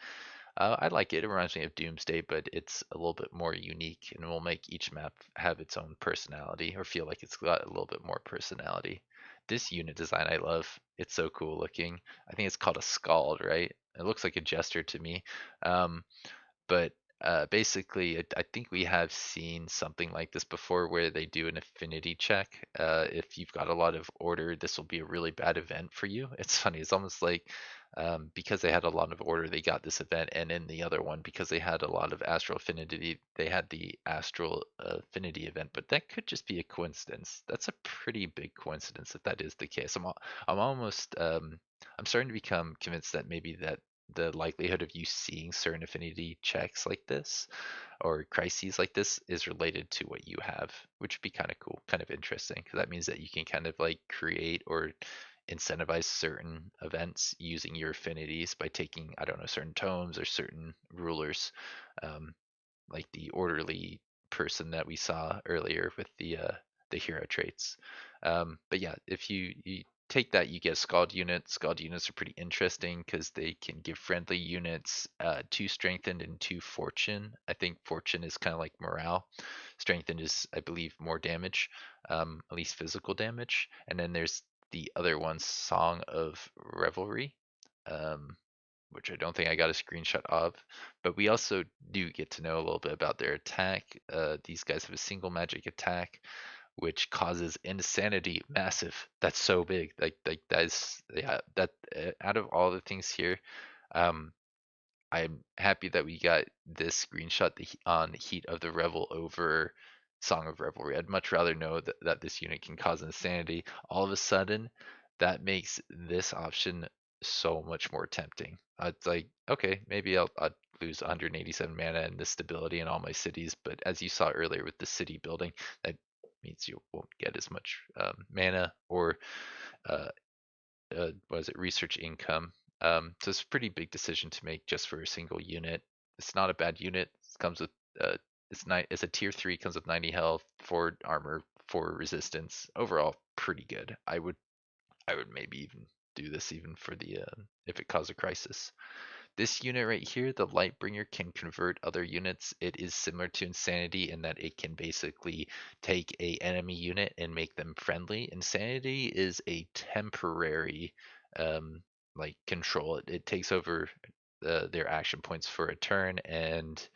I like it. It reminds me of Doomsday, but it's a little bit more unique and will make each map have its own personality or feel like it's got a little bit more personality. This unit design I love. It's so cool looking. I think it's called a Skald, right? It looks like a jester to me. Um, but basically, I think we have seen something like this before where they do an affinity check. If you've got a lot of order, this will be a really bad event for you. It's funny. It's almost like because they had a lot of order, they got this event, and in the other one, because they had a lot of astral affinity, they had the astral affinity event. But that could just be a coincidence. That's a pretty big coincidence if that is the case. I'm almost I'm starting to become convinced that maybe that the likelihood of you seeing certain affinity checks like this or crises like this is related to what you have, which would be kind of cool, kind of interesting, because that means that you can kind of like create or incentivize certain events using your affinities by taking, I don't know, certain tomes or certain rulers, um, like the orderly person that we saw earlier with the hero traits. But yeah, if you take that, you get a Skald unit. Skald units are pretty interesting because they can give friendly units 2 strengthened and 2 fortune. I think fortune is kind of like morale. Strengthened is, I believe, more damage, at least physical damage. And then there's the other one, Song of Revelry. Um, which I don't think I got a screenshot of. But we also do get to know a little bit about their attack. These guys have a single magic attack, which causes insanity. Massive. That's so big. Like that's yeah. That out of all the things here, um, I'm happy that we got this screenshot on Heat of the Revel over Song of Revelry. I'd much rather know that this unit can cause insanity. All of a sudden, that makes this option so much more tempting. It's like, okay, maybe I'll lose 187 mana and the stability in all my cities, but as you saw earlier with the city building, that means you won't get as much mana or uh, what is it, research income. So it's a pretty big decision to make just for a single unit. It's not a bad unit. It comes with it's a tier 3, comes with 90 health, 4 armor, 4 resistance. Overall, pretty good. I would maybe even do this even for the if it caused a crisis. This unit right here, the Lightbringer, can convert other units. It is similar to Insanity in that it can basically take a enemy unit and make them friendly. Insanity is a temporary um, like control. It takes over their action points for a turn, and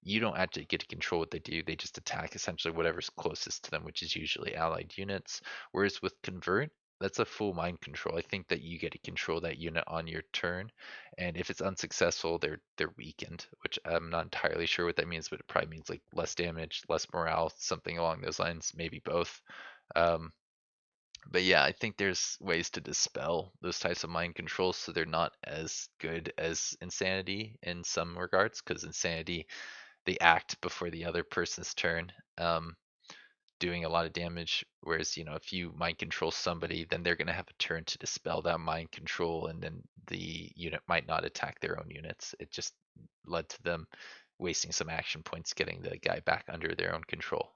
you don't actually get to control what they do. They just attack essentially whatever's closest to them, which is usually allied units. Whereas with Convert, that's a full mind control. I think that you get to control that unit on your turn, and if it's unsuccessful, they're weakened, which I'm not entirely sure what that means, but it probably means like less damage, less morale, something along those lines, maybe both. Um, but yeah, I think there's ways to dispel those types of mind controls so they're not as good as Insanity in some regards, because Insanity, they act before the other person's turn, doing a lot of damage. Whereas, if you mind control somebody, then they're going to have a turn to dispel that mind control, and then the unit might not attack their own units. It just led to them wasting some action points getting the guy back under their own control.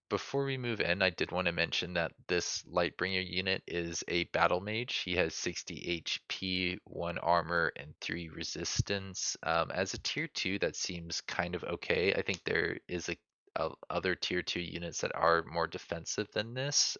Before we move in, I did want to mention that this Lightbringer unit is a battle mage. He has 60 HP, 1 armor, and 3 resistance. As a tier 2, that seems kind of okay. I think there is a other tier 2 units that are more defensive than this.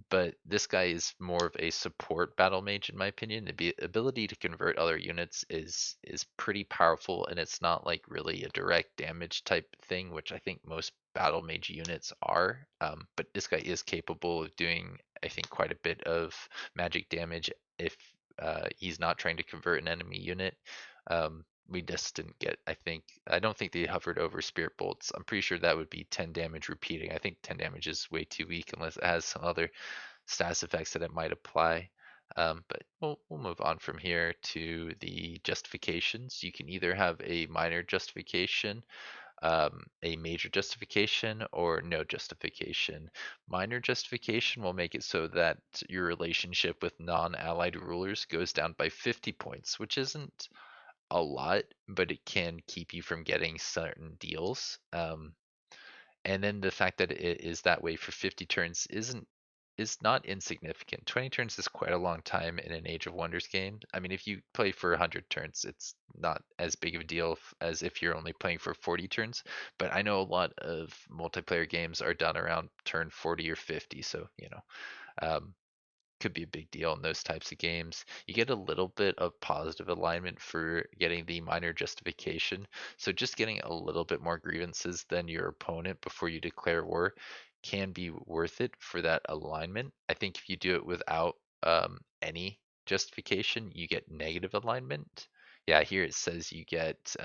but this guy is more of a support battle mage in my opinion. The ability to convert other units is pretty powerful, and it's not like really a direct damage type thing, which I think most battle mage units are. But this guy is capable of doing, I think, quite a bit of magic damage if he's not trying to convert an enemy unit. We just didn't get, I don't think they hovered over Spirit Bolts. I'm pretty sure that would be 10 damage repeating. I think 10 damage is way too weak unless it has some other status effects that it might apply. But we'll move on from here to the justifications. You can either have a minor justification, a major justification, or no justification. Minor justification will make it so that your relationship with non-allied rulers goes down by 50 points, which isn't a lot, but it can keep you from getting certain deals. And then the fact that it is that way for 50 turns is not insignificant. 20 turns is quite a long time in an Age of Wonders game. I mean, if you play for 100 turns, it's not as big of a deal as if you're only playing for 40 turns. But I know a lot of multiplayer games are done around turn 40 or 50, so um, could be a big deal in those types of games. You get a little bit of positive alignment for getting the minor justification. So just getting a little bit more grievances than your opponent before you declare war can be worth it for that alignment. I think if you do it without any justification, you get negative alignment. Yeah, here it says you get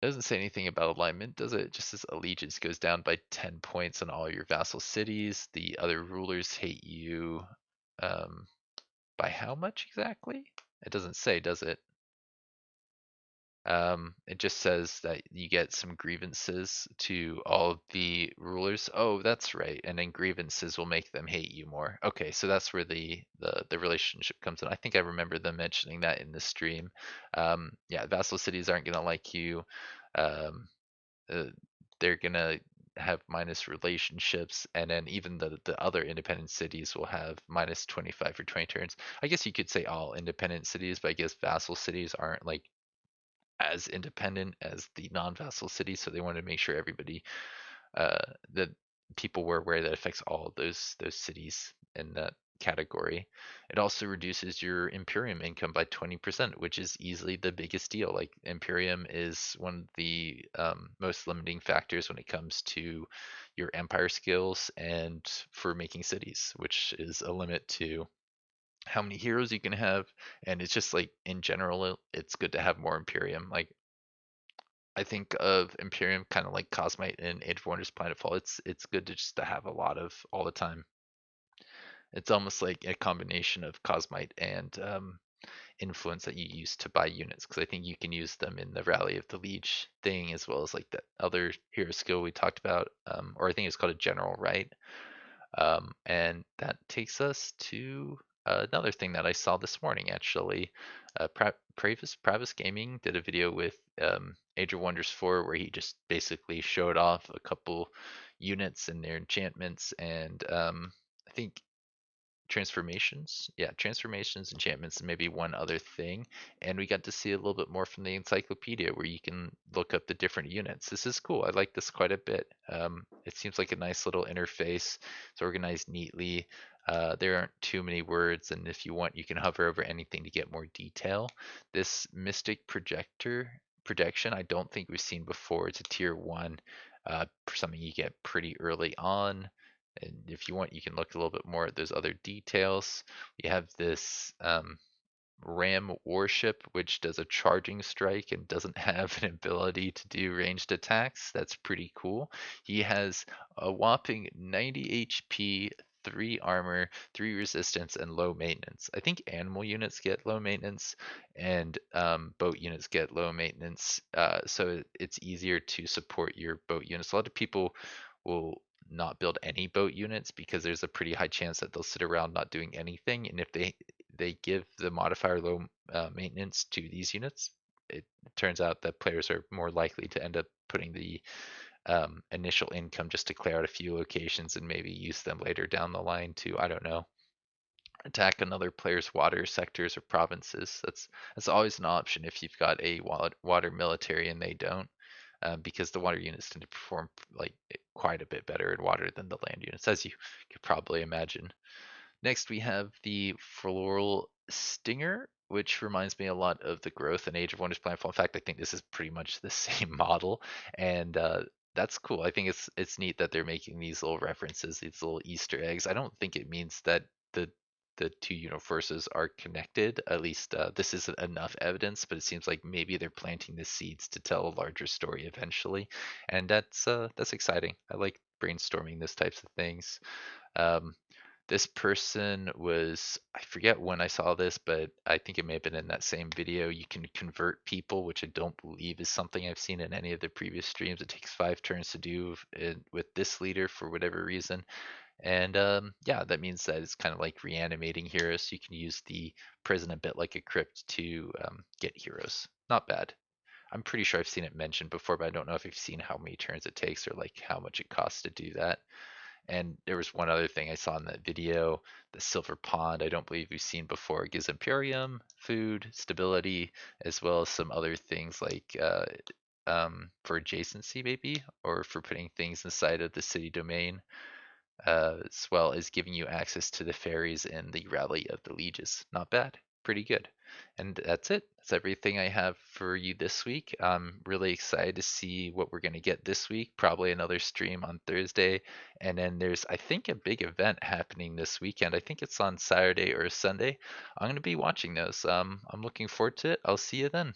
it doesn't say anything about alignment, does it? It just says allegiance goes down by 10 points on all your vassal cities. The other rulers hate you um, by how much exactly? It doesn't say, does it? It just says that you get some grievances to all of the rulers. Oh, that's right. And then grievances will make them hate you more. Okay, so that's where the relationship comes in. I think I remember them mentioning that in the stream. Yeah, vassal cities aren't gonna like you. Um, uh, they're gonna have minus relationships, and then even the other independent cities will have minus 25 for 20 turns. I guess you could say all independent cities, but I guess vassal cities aren't like as independent as the non-vassal cities, so they want to make sure everybody uh, that people were aware that affects all of those cities in that category. It also reduces your Imperium income by 20%, which is easily the biggest deal. Like Imperium is one of the most limiting factors when it comes to your Empire skills and for making cities, which is a limit to how many heroes you can have. And it's just like in general, it's good to have more Imperium. Like I think of Imperium kind of like Cosmite in Age of Wonders Planetfall. It's good to just to have a lot of all the time. It's almost like a combination of Cosmite and influence that you use to buy units, because I think you can use them in the Rally of the Liege thing as well as like that other hero skill we talked about, or I think it's called a General Rite. And that takes us to another thing that I saw this morning actually. Pravis Gaming did a video with Age of Wonders 4 where he just basically showed off a couple units and their enchantments and I think transformations, enchantments, and maybe one other thing. And we got to see a little bit more from the encyclopedia where you can look up the different units. This is cool. I like this quite a bit. It seems like a nice little interface. It's organized neatly. There aren't too many words, and if you want, you can hover over anything to get more detail. This Mystic projection, I don't think we've seen before. It's a tier 1, something you get pretty early on. And if you want, you can look a little bit more at those other details. We have this Ram Warship, which does a charging strike and doesn't have an ability to do ranged attacks. That's pretty cool. He has a whopping 90 HP, 3 armor, 3 resistance, and low maintenance. I think animal units get low maintenance, and boat units get low maintenance. So it's easier to support your boat units. A lot of people will not build any boat units because there's a pretty high chance that they'll sit around not doing anything, and if they give the modifier low maintenance to these units, it turns out that players are more likely to end up putting the initial income just to clear out a few locations and maybe use them later down the line to, I don't know, attack another player's water sectors or provinces. That's always an option if you've got a water military and they don't. because the water units tend to perform like quite a bit better in water than the land units, as you could probably imagine. Next, we have the Floral Stinger, which reminds me a lot of the Growth and Age of Wonders Planetfall. In fact, I think this is pretty much the same model, and that's cool. I think it's neat that they're making these little references, these little Easter eggs. I don't think it means that the two universes are connected. At least this isn't enough evidence, but it seems like maybe they're planting the seeds to tell a larger story eventually, and that's exciting. I like brainstorming this types of things. Um, this person was, I forget when I saw this, but I think it may have been in that same video. You can convert people, which I don't believe is something I've seen in any of the previous streams. It takes 5 turns to do with this leader for whatever reason. And yeah, that means that it's kind of like reanimating heroes. So you can use the prison a bit like a crypt to get heroes. Not bad. I'm pretty sure I've seen it mentioned before, but I don't know if you've seen how many turns it takes or like how much it costs to do that. And there was one other thing I saw in that video, the silver pond. I don't believe we've seen before. It gives Imperium, food, stability, as well as some other things like for adjacency maybe, or for putting things inside of the city domain, as well as giving you access to the ferries in the Rally of the Lieges. Not bad, pretty good. And that's it. That's everything I have for you this week. I'm really excited to see what we're going to get this week. Probably another stream on Thursday. And then there's, I think, a big event happening this weekend. I think it's on Saturday or Sunday. I'm going to be watching those. I'm looking forward to it. I'll see you then.